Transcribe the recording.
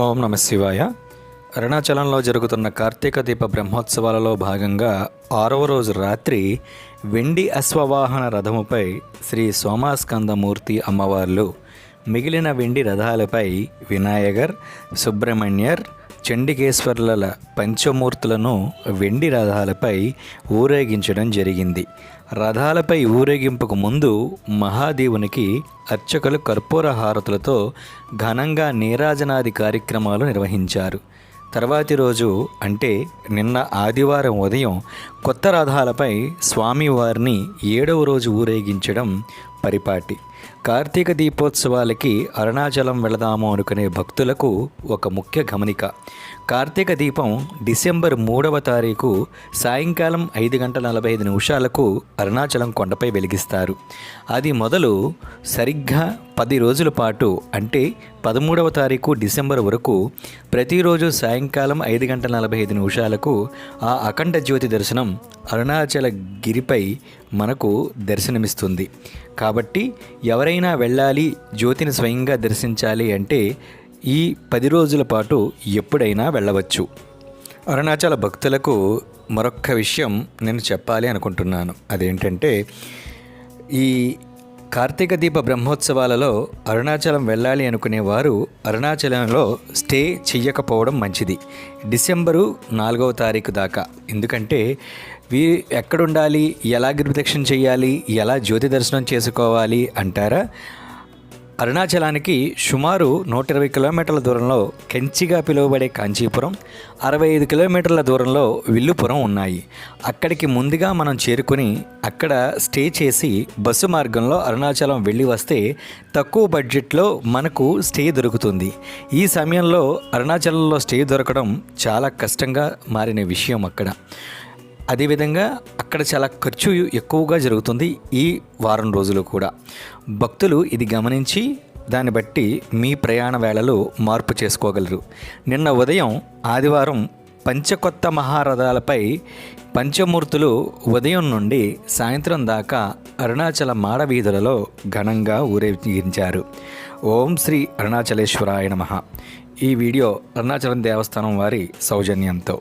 ఓం నమ శివాయ. అరుణాచలంలో జరుగుతున్న కార్తీక దీప బ్రహ్మోత్సవాలలో భాగంగా 6వ రోజు రాత్రి వెండి అశ్వవాహన రథముపై శ్రీ సోమాస్కందమూర్తి అమ్మవార్లు, మిగిలిన వెండి రథాలపై వినాయగర్, సుబ్రహ్మణ్యర్, చండికేశ్వర్ల పంచమూర్తులను వెండి రథాలపై ఊరేగించడం జరిగింది. రథాలపై ఊరేగింపుకు ముందు మహాదేవునికి అర్చకులు కర్పూర హారతులతో ఘనంగా నీరాజనాది కార్యక్రమాలు నిర్వహించారు. తర్వాతి రోజు అంటే నిన్న ఆదివారం ఉదయం కొత్త రథాలపై స్వామివారిని 7వ రోజు ఊరేగించడం పరిపాటి. కార్తీక దీపోత్సవాలకి అరుణాచలం వెళదాము అనుకునే భక్తులకు ఒక ముఖ్య గమనిక. కార్తీక దీపం డిసెంబర్ 3వ తారీఖు సాయంకాలం 5:45 అరుణాచలం కొండపై వెలిగిస్తారు. అది మొదలు సరిగ్గా 10 రోజుల పాటు అంటే 13వ తారీఖు డిసెంబర్ వరకు ప్రతిరోజు సాయంకాలం 5:45 ఆ అఖండ జ్యోతి దర్శనం అరుణాచల గిరిపై మనకు దర్శనమిస్తుంది. కాబట్టి ఎవరైనా వెళ్ళాలి, జ్యోతిని స్వయంగా దర్శించాలి అంటే ఈ 10 రోజుల పాటు ఎప్పుడైనా వెళ్ళవచ్చు. అరుణాచల భక్తులకు మరొక్క విషయం నేను చెప్పాలి అనుకుంటున్నాను. అదేంటంటే, ఈ కార్తీక దీప బ్రహ్మోత్సవాలలో అరుణాచలం వెళ్ళాలి అనుకునేవారు అరుణాచలంలో స్టే చెయ్యకపోవడం మంచిది, డిసెంబరు 4వ తారీఖు దాకా. ఎందుకంటే ఎక్కడుండాలి, ఎలా గిరిప్రదక్షిణ చేయాలి, ఎలా జ్యోతి దర్శనం చేసుకోవాలి అంటారా? అరుణాచలానికి సుమారు 120 కిలోమీటర్ల దూరంలో కెంచిగా పిలువబడే కాంచీపురం, 65 కిలోమీటర్ల దూరంలో విల్లుపురం ఉన్నాయి. అక్కడికి ముందుగా మనం చేరుకుని అక్కడ స్టే చేసి బస్సు మార్గంలో అరుణాచలం వెళ్ళి వస్తే తక్కువ బడ్జెట్లో మనకు స్టే దొరుకుతుంది. ఈ సమయంలో అరుణాచలంలో స్టే దొరకడం చాలా కష్టంగా మారిన విషయం అక్కడ. అదేవిధంగా అక్కడ చాలా ఖర్చు ఎక్కువగా జరుగుతుంది ఈ వారం రోజులు కూడా. భక్తులు ఇది గమనించి దాన్ని బట్టి మీ ప్రయాణ వేళలు మార్పు చేసుకోగలరు. నిన్న ఉదయం ఆదివారం పంచకొత్త మహారథాలపై పంచమూర్తులు ఉదయం నుండి సాయంత్రం దాకా అరుణాచల మాడవీధులలో ఘనంగా ఊరేగించారు. ఓం శ్రీ అరుణాచలేశ్వరాయ నమః. ఈ వీడియో అరుణాచలం దేవస్థానం వారి సౌజన్యంతో.